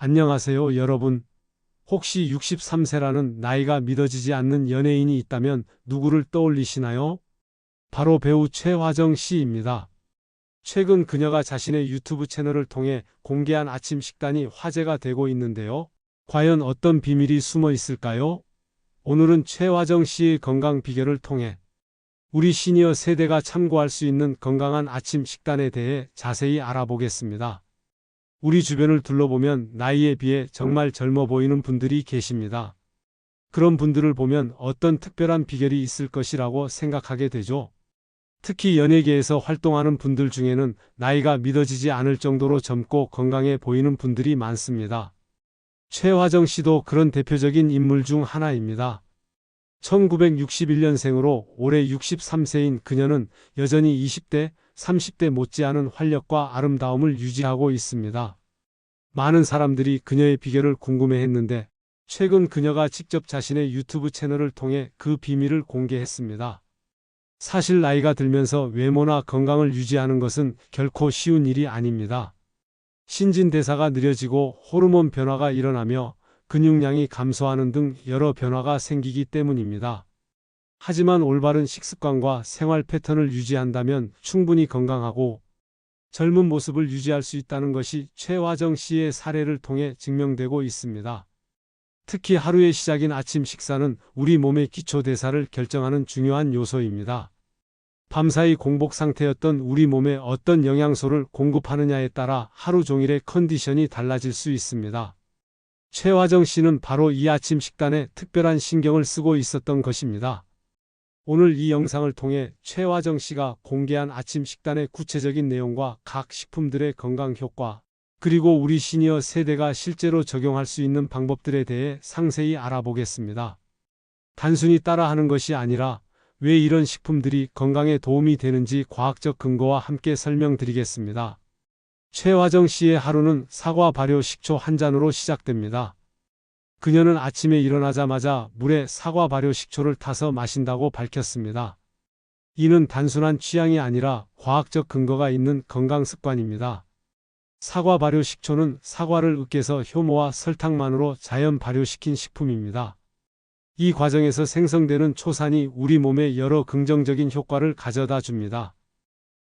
안녕하세요, 여러분. 혹시 63세라는 나이가 믿어지지 않는 연예인이 있다면 누구를 떠올리시나요? 바로 배우 최화정 씨입니다. 최근 그녀가 자신의 유튜브 채널을 통해 공개한 아침 식단이 화제가 되고 있는데요. 과연 어떤 비밀이 숨어 있을까요? 오늘은 최화정 씨의 건강 비결을 통해 우리 시니어 세대가 참고할 수 있는 건강한 아침 식단에 대해 자세히 알아보겠습니다. 우리 주변을 둘러보면 나이에 비해 정말 젊어 보이는 분들이 계십니다. 그런 분들을 보면 어떤 특별한 비결이 있을 것이라고 생각하게 되죠. 특히 연예계에서 활동하는 분들 중에는 나이가 믿어지지 않을 정도로 젊고 건강해 보이는 분들이 많습니다. 최화정 씨도 그런 대표적인 인물 중 하나입니다. 1961년생으로 올해 63세인 그녀는 여전히 20대, 30대 못지않은 활력과 아름다움을 유지하고 있습니다. 많은 사람들이 그녀의 비결을 궁금해했는데 최근 그녀가 직접 자신의 유튜브 채널을 통해 그 비밀을 공개했습니다. 사실 나이가 들면서 외모나 건강을 유지하는 것은 결코 쉬운 일이 아닙니다. 신진대사가 느려지고 호르몬 변화가 일어나며 근육량이 감소하는 등 여러 변화가 생기기 때문입니다. 하지만 올바른 식습관과 생활 패턴을 유지한다면 충분히 건강하고 젊은 모습을 유지할 수 있다는 것이 최화정 씨의 사례를 통해 증명되고 있습니다. 특히 하루의 시작인 아침 식사는 우리 몸의 기초 대사를 결정하는 중요한 요소입니다. 밤사이 공복 상태였던 우리 몸에 어떤 영양소를 공급하느냐에 따라 하루 종일의 컨디션이 달라질 수 있습니다. 최화정 씨는 바로 이 아침 식단에 특별한 신경을 쓰고 있었던 것입니다. 오늘 이 영상을 통해 최화정 씨가 공개한 아침 식단의 구체적인 내용과 각 식품들의 건강 효과, 그리고 우리 시니어 세대가 실제로 적용할 수 있는 방법들에 대해 상세히 알아보겠습니다. 단순히 따라하는 것이 아니라 왜 이런 식품들이 건강에 도움이 되는지 과학적 근거와 함께 설명드리겠습니다. 최화정 씨의 하루는 사과 발효 식초 한 잔으로 시작됩니다. 그녀는 아침에 일어나자마자 물에 사과 발효 식초를 타서 마신다고 밝혔습니다. 이는 단순한 취향이 아니라 과학적 근거가 있는 건강 습관입니다. 사과 발효 식초는 사과를 으깨서 효모와 설탕만으로 자연 발효시킨 식품입니다. 이 과정에서 생성되는 초산이 우리 몸에 여러 긍정적인 효과를 가져다 줍니다.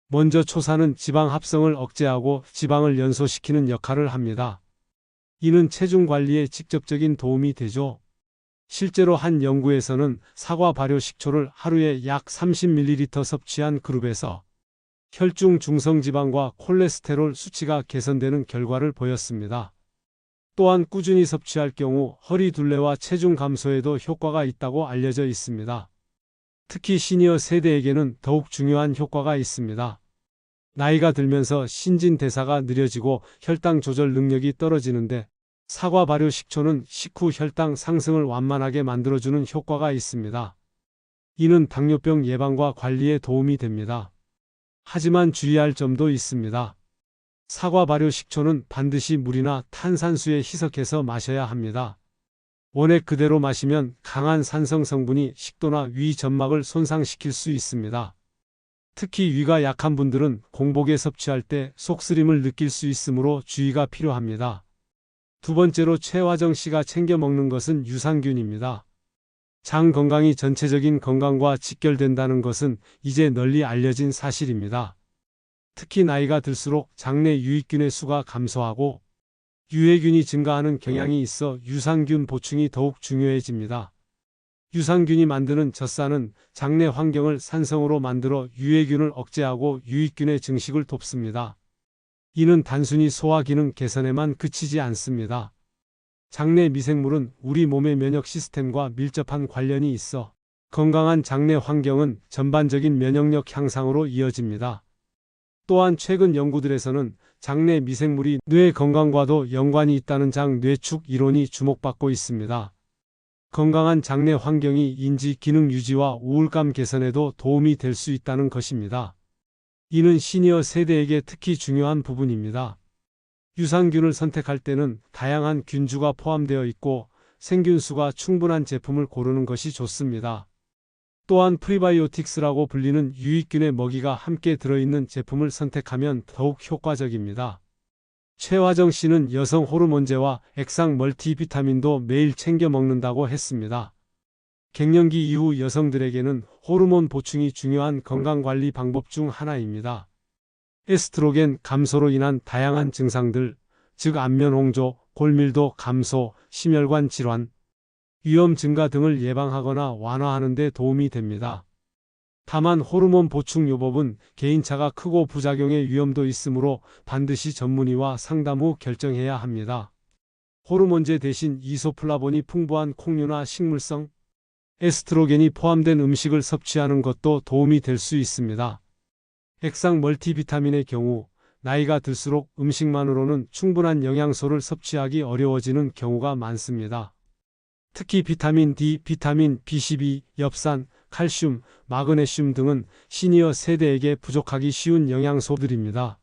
먼저 초산은 지방 합성을 억제하고 지방을 연소시키는 역할을 합니다. 이는 체중 관리에 직접적인 도움이 되죠. 실제로 한 연구에서는 사과 발효 식초를 하루에 약 30ml 섭취한 그룹에서 혈중 중성지방과 콜레스테롤 수치가 개선되는 결과를 보였습니다. 또한 꾸준히 섭취할 경우 허리 둘레와 체중 감소에도 효과가 있다고 알려져 있습니다. 특히 시니어 세대에게는 더욱 중요한 효과가 있습니다. 나이가 들면서 신진대사가 느려지고 혈당 조절 능력이 떨어지는데 사과 발효 식초는 식후 혈당 상승을 완만하게 만들어주는 효과가 있습니다. 이는 당뇨병 예방과 관리에 도움이 됩니다. 하지만 주의할 점도 있습니다. 사과 발효 식초는 반드시 물이나 탄산수에 희석해서 마셔야 합니다. 원액 그대로 마시면 강한 산성 성분이 식도나 위 점막을 손상시킬 수 있습니다. 특히 위가 약한 분들은 공복에 섭취할 때 속쓰림을 느낄 수 있으므로 주의가 필요합니다. 두 번째로 최화정 씨가 챙겨 먹는 것은 유산균입니다. 장 건강이 전체적인 건강과 직결된다는 것은 이제 널리 알려진 사실입니다. 특히 나이가 들수록 장내 유익균의 수가 감소하고 유해균이 증가하는 경향이 있어 유산균 보충이 더욱 중요해집니다. 유산균이 만드는 젖산은 장내 환경을 산성으로 만들어 유해균을 억제하고 유익균의 증식을 돕습니다. 이는 단순히 소화 기능 개선에만 그치지 않습니다. 장내 미생물은 우리 몸의 면역 시스템과 밀접한 관련이 있어 건강한 장내 환경은 전반적인 면역력 향상으로 이어집니다. 또한 최근 연구들에서는 장내 미생물이 뇌 건강과도 연관이 있다는 장 뇌축 이론이 주목받고 있습니다. 건강한 장내 환경이 인지 기능 유지와 우울감 개선에도 도움이 될 수 있다는 것입니다. 이는 시니어 세대에게 특히 중요한 부분입니다. 유산균을 선택할 때는 다양한 균주가 포함되어 있고 생균수가 충분한 제품을 고르는 것이 좋습니다. 또한 프리바이오틱스라고 불리는 유익균의 먹이가 함께 들어있는 제품을 선택하면 더욱 효과적입니다. 최화정 씨는 여성 호르몬제와 액상 멀티비타민도 매일 챙겨 먹는다고 했습니다. 갱년기 이후 여성들에게는 호르몬 보충이 중요한 건강관리 방법 중 하나입니다. 에스트로겐 감소로 인한 다양한 증상들, 즉 안면홍조, 골밀도 감소, 심혈관 질환, 위험 증가 등을 예방하거나 완화하는 데 도움이 됩니다. 다만 호르몬 보충 요법은 개인차가 크고 부작용의 위험도 있으므로 반드시 전문의와 상담 후 결정해야 합니다. 호르몬제 대신 이소플라본이 풍부한 콩류나 식물성 에스트로겐이 포함된 음식을 섭취하는 것도 도움이 될 수 있습니다. 액상 멀티비타민의 경우 나이가 들수록 음식만으로는 충분한 영양소를 섭취하기 어려워지는 경우가 많습니다. 특히 비타민 D, 비타민 B12, 엽산, 칼슘, 마그네슘 등은 시니어 세대에게 부족하기 쉬운 영양소들입니다.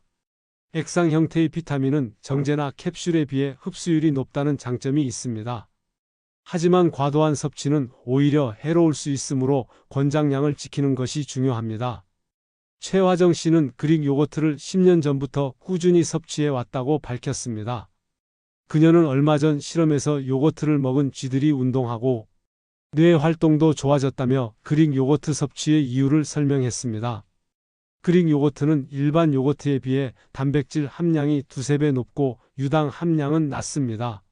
액상 형태의 비타민은 정제나 캡슐에 비해 흡수율이 높다는 장점이 있습니다. 하지만 과도한 섭취는 오히려 해로울 수 있으므로 권장량을 지키는 것이 중요합니다. 최화정 씨는 그릭 요거트를 10년 전부터 꾸준히 섭취해 왔다고 밝혔습니다. 그녀는 얼마 전 실험에서 요거트를 먹은 쥐들이 운동하고 뇌 활동도 좋아졌다며 그릭 요거트 섭취의 이유를 설명했습니다. 그릭 요거트는 일반 요거트에 비해 단백질 함량이 두세 배 높고 유당 함량은 낮습니다.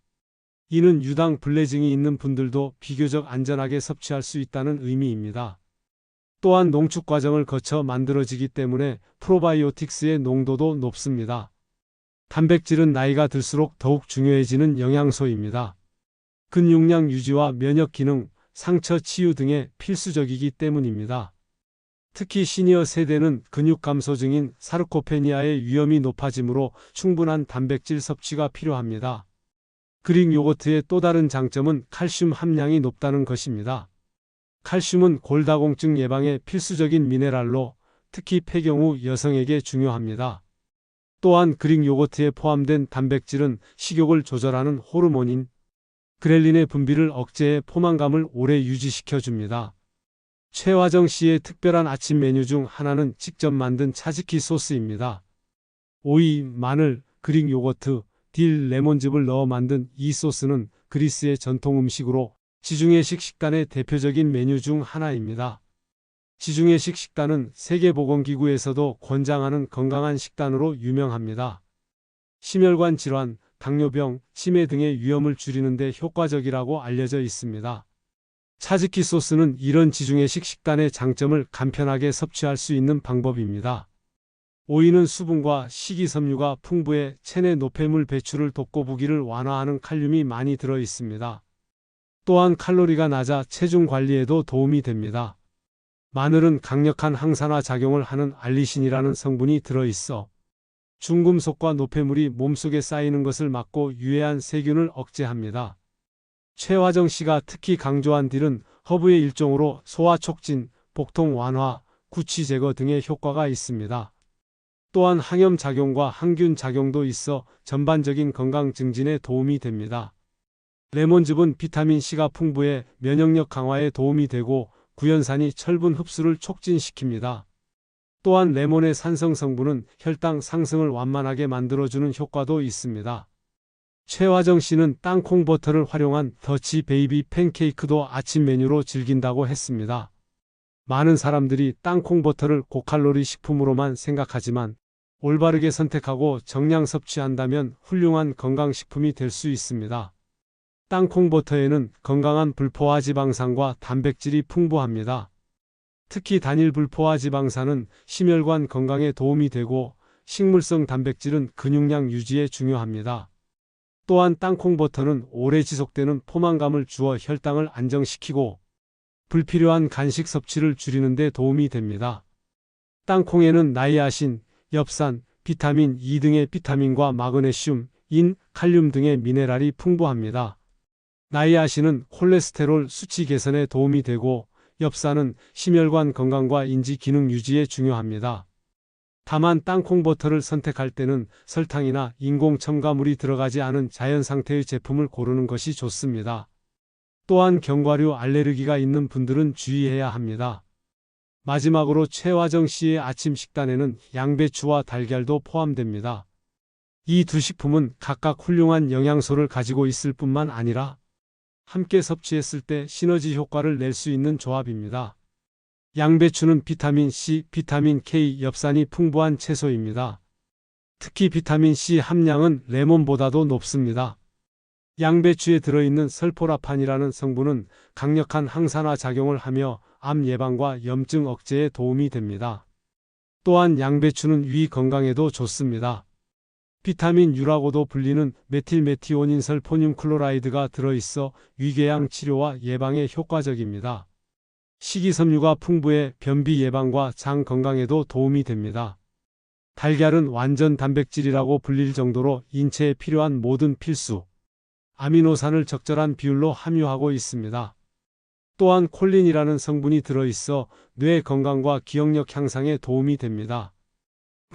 이는 유당 불내증이 있는 분들도 비교적 안전하게 섭취할 수 있다는 의미입니다. 또한 농축 과정을 거쳐 만들어지기 때문에 프로바이오틱스의 농도도 높습니다. 단백질은 나이가 들수록 더욱 중요해지는 영양소입니다. 근육량 유지와 면역 기능, 상처 치유 등에 필수적이기 때문입니다. 특히 시니어 세대는 근육 감소증인 사르코페니아의 위험이 높아지므로 충분한 단백질 섭취가 필요합니다. 그릭 요거트의 또 다른 장점은 칼슘 함량이 높다는 것입니다. 칼슘은 골다공증 예방에 필수적인 미네랄로 특히 폐경 후 여성에게 중요합니다. 또한 그릭 요거트에 포함된 단백질은 식욕을 조절하는 호르몬인 그렐린의 분비를 억제해 포만감을 오래 유지시켜줍니다. 최화정 씨의 특별한 아침 메뉴 중 하나는 직접 만든 차즈키 소스입니다. 오이, 마늘, 그릭 요거트, 딜, 레몬즙을 넣어 만든 이 소스는 그리스의 전통 음식으로 지중해식 식단의 대표적인 메뉴 중 하나입니다. 지중해식 식단은 세계보건기구에서도 권장하는 건강한 식단으로 유명합니다. 심혈관 질환, 당뇨병, 치매 등의 위험을 줄이는 데 효과적이라고 알려져 있습니다. 차즈키 소스는 이런 지중해식 식단의 장점을 간편하게 섭취할 수 있는 방법입니다. 오이는 수분과 식이섬유가 풍부해 체내 노폐물 배출을 돕고 부기를 완화하는 칼륨이 많이 들어 있습니다. 또한 칼로리가 낮아 체중 관리에도 도움이 됩니다. 마늘은 강력한 항산화 작용을 하는 알리신이라는 성분이 들어있어 중금속과 노폐물이 몸속에 쌓이는 것을 막고 유해한 세균을 억제합니다. 최화정 씨가 특히 강조한 딜은 허브의 일종으로 소화 촉진, 복통 완화, 구취 제거 등의 효과가 있습니다. 또한 항염 작용과 항균 작용도 있어 전반적인 건강 증진에 도움이 됩니다. 레몬즙은 비타민C가 풍부해 면역력 강화에 도움이 되고 구연산이 철분 흡수를 촉진시킵니다. 또한 레몬의 산성 성분은 혈당 상승을 완만하게 만들어주는 효과도 있습니다. 최화정 씨는 땅콩 버터를 활용한 더치 베이비 팬케이크도 아침 메뉴로 즐긴다고 했습니다. 많은 사람들이 땅콩 버터를 고칼로리 식품으로만 생각하지만 올바르게 선택하고 정량 섭취한다면 훌륭한 건강식품이 될 수 있습니다. 땅콩 버터에는 건강한 불포화 지방산과 단백질이 풍부합니다. 특히 단일 불포화 지방산은 심혈관 건강에 도움이 되고 식물성 단백질은 근육량 유지에 중요합니다. 또한 땅콩 버터는 오래 지속되는 포만감을 주어 혈당을 안정시키고 불필요한 간식 섭취를 줄이는 데 도움이 됩니다. 땅콩에는 나이아신, 엽산, 비타민 E 등의 비타민과 마그네슘, 인, 칼륨 등의 미네랄이 풍부합니다. 나이아신은 콜레스테롤 수치 개선에 도움이 되고 엽산은 심혈관 건강과 인지 기능 유지에 중요합니다. 다만 땅콩 버터를 선택할 때는 설탕이나 인공 첨가물이 들어가지 않은 자연 상태의 제품을 고르는 것이 좋습니다. 또한 견과류 알레르기가 있는 분들은 주의해야 합니다. 마지막으로 최화정 씨의 아침 식단에는 양배추와 달걀도 포함됩니다. 이 두 식품은 각각 훌륭한 영양소를 가지고 있을 뿐만 아니라 함께 섭취했을 때 시너지 효과를 낼 수 있는 조합입니다. 양배추는 비타민 C, 비타민 K, 엽산이 풍부한 채소입니다. 특히 비타민 C 함량은 레몬보다도 높습니다. 양배추에 들어있는 설포라판이라는 성분은 강력한 항산화 작용을 하며 암 예방과 염증 억제에 도움이 됩니다. 또한 양배추는 위 건강에도 좋습니다. 비타민 U라고도 불리는 메틸메티오닌설포늄 클로라이드가 들어있어 위궤양 치료와 예방에 효과적입니다. 식이섬유가 풍부해 변비 예방과 장 건강에도 도움이 됩니다. 달걀은 완전 단백질이라고 불릴 정도로 인체에 필요한 모든 필수 아미노산을 적절한 비율로 함유하고 있습니다. 또한 콜린이라는 성분이 들어있어 뇌 건강과 기억력 향상에 도움이 됩니다.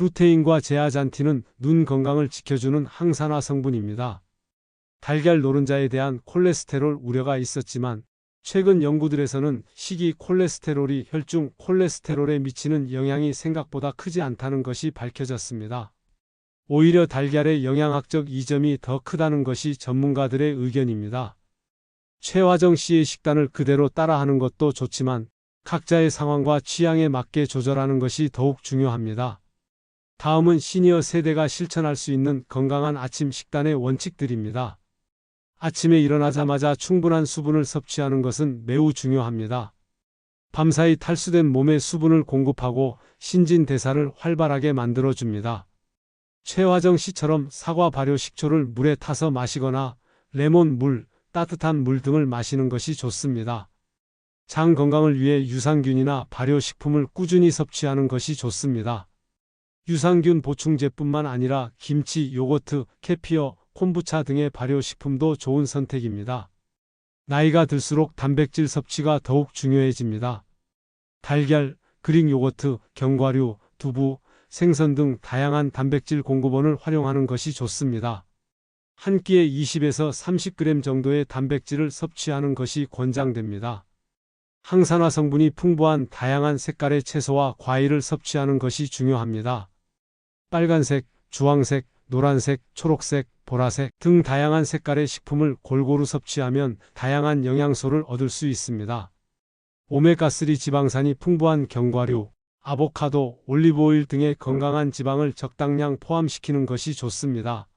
루테인과 제아잔틴은 눈 건강을 지켜주는 항산화 성분입니다. 달걀 노른자에 대한 콜레스테롤 우려가 있었지만 최근 연구들에서는 식이 콜레스테롤이 혈중 콜레스테롤에 미치는 영향이 생각보다 크지 않다는 것이 밝혀졌습니다. 오히려 달걀의 영양학적 이점이 더 크다는 것이 전문가들의 의견입니다. 최화정 씨의 식단을 그대로 따라하는 것도 좋지만 각자의 상황과 취향에 맞게 조절하는 것이 더욱 중요합니다. 다음은 시니어 세대가 실천할 수 있는 건강한 아침 식단의 원칙들입니다. 아침에 일어나자마자 충분한 수분을 섭취하는 것은 매우 중요합니다. 밤사이 탈수된 몸에 수분을 공급하고 신진대사를 활발하게 만들어줍니다. 최화정 씨처럼 사과 발효 식초를 물에 타서 마시거나 레몬 물, 따뜻한 물 등을 마시는 것이 좋습니다. 장 건강을 위해 유산균이나 발효식품을 꾸준히 섭취하는 것이 좋습니다. 유산균 보충제뿐만 아니라 김치, 요거트, 캐피어, 콤부차 등의 발효식품도 좋은 선택입니다. 나이가 들수록 단백질 섭취가 더욱 중요해집니다. 달걀, 그릭 요거트, 견과류, 두부, 생선 등 다양한 단백질 공급원을 활용하는 것이 좋습니다. 한 끼에 20에서 30g 정도의 단백질을 섭취하는 것이 권장됩니다. 항산화 성분이 풍부한 다양한 색깔의 채소와 과일을 섭취하는 것이 중요합니다. 빨간색, 주황색, 노란색, 초록색, 보라색 등 다양한 색깔의 식품을 골고루 섭취하면 다양한 영양소를 얻을 수 있습니다. 오메가3 지방산이 풍부한 견과류, 아보카도, 올리브오일 등의 건강한 지방을 적당량 포함시키는 것이 좋습니다.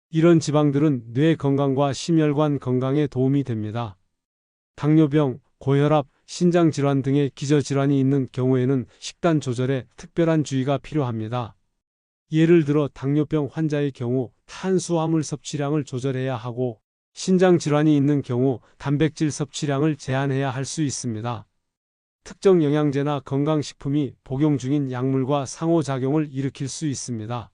이런 지방들은 뇌 건강과 심혈관 건강에 도움이 됩니다. 당뇨병, 고혈압, 신장질환 등의 기저질환이 있는 경우에는 식단 조절에 특별한 주의가 필요합니다. 예를 들어 당뇨병 환자의 경우 탄수화물 섭취량을 조절해야 하고 신장질환이 있는 경우 단백질 섭취량을 제한해야 할 수 있습니다. 특정 영양제나 건강식품이 복용 중인 약물과 상호작용을 일으킬 수 있습니다.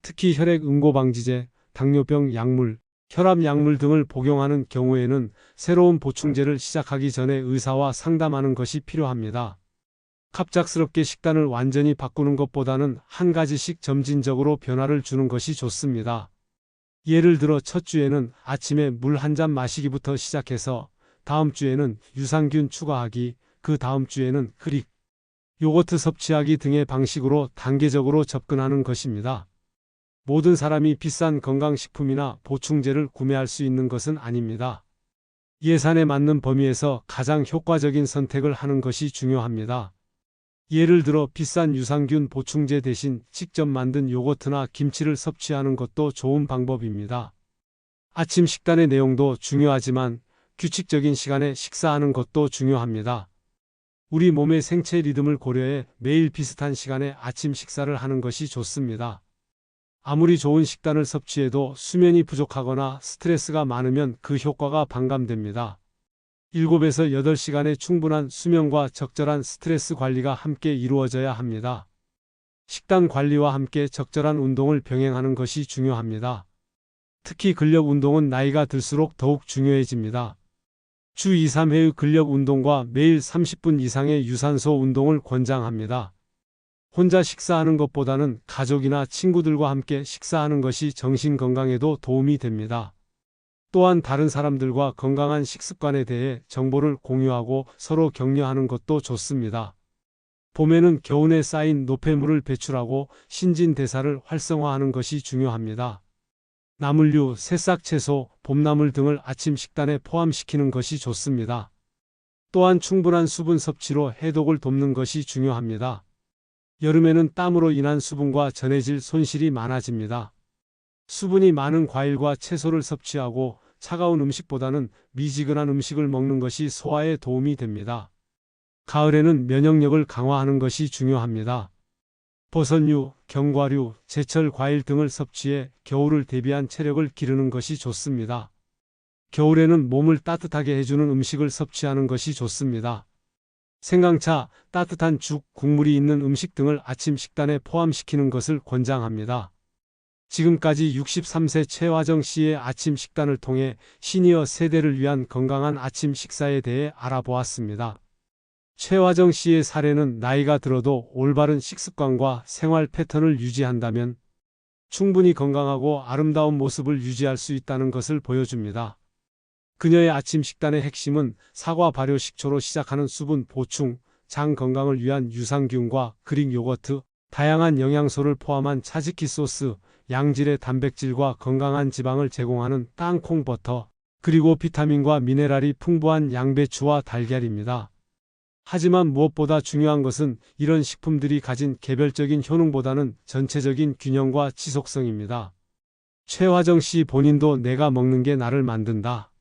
특히 혈액응고방지제, 당뇨병 약물, 혈압약물 등을 복용하는 경우에는 새로운 보충제를 시작하기 전에 의사와 상담하는 것이 필요합니다. 갑작스럽게 식단을 완전히 바꾸는 것보다는 한 가지씩 점진적으로 변화를 주는 것이 좋습니다. 예를 들어 첫 주에는 아침에 물 한 잔 마시기부터 시작해서 다음 주에는 유산균 추가하기, 그 다음 주에는 그릭, 요거트 섭취하기 등의 방식으로 단계적으로 접근하는 것입니다. 모든 사람이 비싼 건강식품이나 보충제를 구매할 수 있는 것은 아닙니다. 예산에 맞는 범위에서 가장 효과적인 선택을 하는 것이 중요합니다. 예를 들어 비싼 유산균 보충제 대신 직접 만든 요거트나 김치를 섭취하는 것도 좋은 방법입니다. 아침 식단의 내용도 중요하지만 규칙적인 시간에 식사하는 것도 중요합니다. 우리 몸의 생체 리듬을 고려해 매일 비슷한 시간에 아침 식사를 하는 것이 좋습니다. 아무리 좋은 식단을 섭취해도 수면이 부족하거나 스트레스가 많으면 그 효과가 반감됩니다. 7에서 8시간의 충분한 수면과 적절한 스트레스 관리가 함께 이루어져야 합니다. 식단 관리와 함께 적절한 운동을 병행하는 것이 중요합니다. 특히 근력 운동은 나이가 들수록 더욱 중요해집니다. 주 2, 3회의 근력 운동과 매일 30분 이상의 유산소 운동을 권장합니다. 혼자 식사하는 것보다는 가족이나 친구들과 함께 식사하는 것이 정신 건강에도 도움이 됩니다. 또한 다른 사람들과 건강한 식습관에 대해 정보를 공유하고 서로 격려하는 것도 좋습니다. 봄에는 겨우내 쌓인 노폐물을 배출하고 신진대사를 활성화하는 것이 중요합니다. 나물류, 새싹 채소, 봄나물 등을 아침 식단에 포함시키는 것이 좋습니다. 또한 충분한 수분 섭취로 해독을 돕는 것이 중요합니다. 여름에는 땀으로 인한 수분과 전해질 손실이 많아집니다. 수분이 많은 과일과 채소를 섭취하고 차가운 음식보다는 미지근한 음식을 먹는 것이 소화에 도움이 됩니다. 가을에는 면역력을 강화하는 것이 중요합니다. 버섯류, 견과류, 제철 과일 등을 섭취해 겨울을 대비한 체력을 기르는 것이 좋습니다. 겨울에는 몸을 따뜻하게 해주는 음식을 섭취하는 것이 좋습니다. 생강차, 따뜻한 죽, 국물이 있는 음식 등을 아침 식단에 포함시키는 것을 권장합니다. 지금까지 63세 최화정 씨의 아침 식단을 통해 시니어 세대를 위한 건강한 아침 식사에 대해 알아보았습니다. 최화정 씨의 사례는 나이가 들어도 올바른 식습관과 생활 패턴을 유지한다면 충분히 건강하고 아름다운 모습을 유지할 수 있다는 것을 보여줍니다. 그녀의 아침 식단의 핵심은 사과 발효 식초로 시작하는 수분 보충, 장 건강을 위한 유산균과 그릭 요거트, 다양한 영양소를 포함한 차지키 소스, 양질의 단백질과 건강한 지방을 제공하는 땅콩 버터, 그리고 비타민과 미네랄이 풍부한 양배추와 달걀입니다. 하지만 무엇보다 중요한 것은 이런 식품들이 가진 개별적인 효능보다는 전체적인 균형과 지속성입니다. 최화정 씨 본인도 내가 먹는 게 나를 만든다.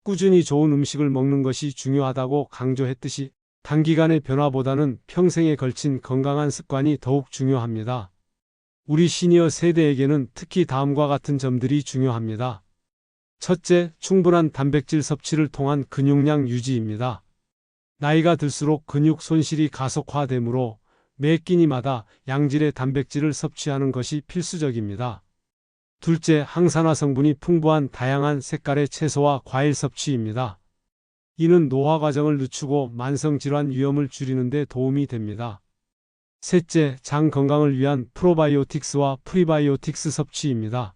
꾸준히 좋은 음식을 먹는 것이 중요하다고 강조했듯이 단기간의 변화보다는 평생에 걸친 건강한 습관이 더욱 중요합니다. 우리 시니어 세대에게는 특히 다음과 같은 점들이 중요합니다. 첫째, 충분한 단백질 섭취를 통한 근육량 유지입니다. 나이가 들수록 근육 손실이 가속화되므로 매 끼니마다 양질의 단백질을 섭취하는 것이 필수적입니다. 둘째, 항산화 성분이 풍부한 다양한 색깔의 채소와 과일 섭취입니다. 이는 노화 과정을 늦추고 만성질환 위험을 줄이는 데 도움이 됩니다. 셋째, 장 건강을 위한 프로바이오틱스와 프리바이오틱스 섭취입니다.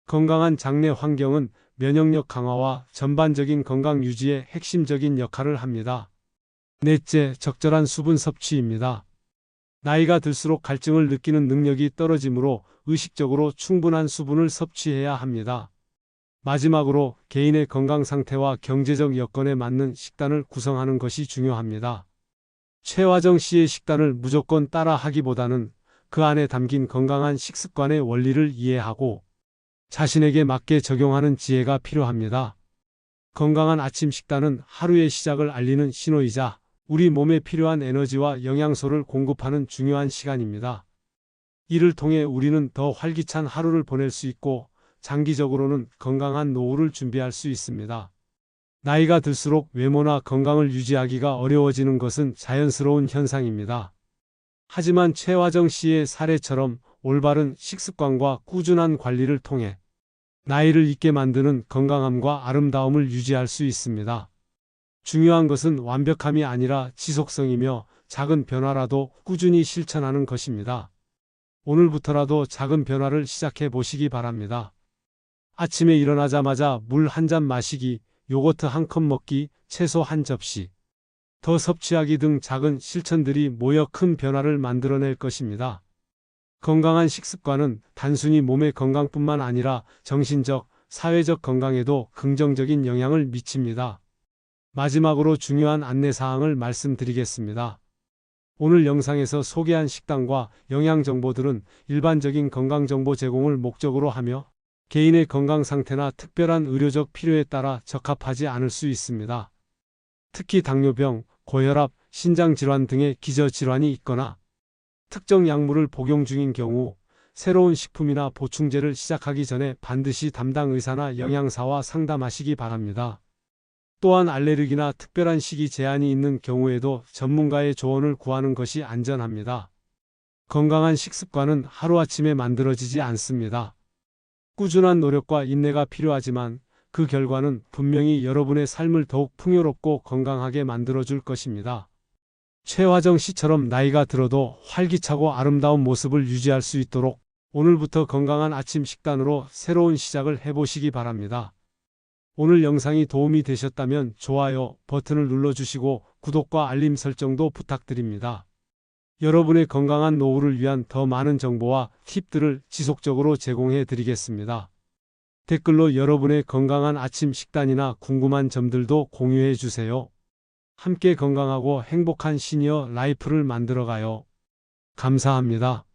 건강한 장내 환경은 면역력 강화와 전반적인 건강 유지에 핵심적인 역할을 합니다. 넷째, 적절한 수분 섭취입니다. 나이가 들수록 갈증을 느끼는 능력이 떨어지므로 의식적으로 충분한 수분을 섭취해야 합니다. 마지막으로 개인의 건강 상태와 경제적 여건에 맞는 식단을 구성하는 것이 중요합니다. 최화정 씨의 식단을 무조건 따라 하기보다는 그 안에 담긴 건강한 식습관의 원리를 이해하고 자신에게 맞게 적용하는 지혜가 필요합니다. 건강한 아침 식단은 하루의 시작을 알리는 신호이자 우리 몸에 필요한 에너지와 영양소를 공급하는 중요한 시간입니다. 이를 통해 우리는 더 활기찬 하루를 보낼 수 있고 장기적으로는 건강한 노후를 준비할 수 있습니다. 나이가 들수록 외모나 건강을 유지하기가 어려워지는 것은 자연스러운 현상입니다. 하지만 최화정 씨의 사례처럼 올바른 식습관과 꾸준한 관리를 통해 나이를 잊게 만드는 건강함과 아름다움을 유지할 수 있습니다. 중요한 것은 완벽함이 아니라 지속성이며 작은 변화라도 꾸준히 실천하는 것입니다. 오늘부터라도 작은 변화를 시작해 보시기 바랍니다. 아침에 일어나자마자 물 한 잔 마시기, 요거트 한 컵 먹기, 채소 한 접시 더 섭취하기 등 작은 실천들이 모여 큰 변화를 만들어낼 것입니다. 건강한 식습관은 단순히 몸의 건강뿐만 아니라 정신적, 사회적 건강에도 긍정적인 영향을 미칩니다. 마지막으로 중요한 안내사항을 말씀드리겠습니다. 오늘 영상에서 소개한 식단과 영양 정보들은 일반적인 건강정보 제공을 목적으로 하며 개인의 건강 상태나 특별한 의료적 필요에 따라 적합하지 않을 수 있습니다. 특히 당뇨병, 고혈압, 신장질환 등의 기저질환이 있거나 특정 약물을 복용 중인 경우 새로운 식품이나 보충제를 시작하기 전에 반드시 담당 의사나 영양사와 상담하시기 바랍니다. 또한 알레르기나 특별한 식이 제한이 있는 경우에도 전문가의 조언을 구하는 것이 안전합니다. 건강한 식습관은 하루아침에 만들어지지 않습니다. 꾸준한 노력과 인내가 필요하지만 그 결과는 분명히 여러분의 삶을 더욱 풍요롭고 건강하게 만들어줄 것입니다. 최화정 씨처럼 나이가 들어도 활기차고 아름다운 모습을 유지할 수 있도록 오늘부터 건강한 아침 식단으로 새로운 시작을 해보시기 바랍니다. 오늘 영상이 도움이 되셨다면 좋아요 버튼을 눌러주시고 구독과 알림 설정도 부탁드립니다. 여러분의 건강한 노후를 위한 더 많은 정보와 팁들을 지속적으로 제공해 드리겠습니다. 댓글로 여러분의 건강한 아침 식단이나 궁금한 점들도 공유해 주세요. 함께 건강하고 행복한 시니어 라이프를 만들어가요. 감사합니다.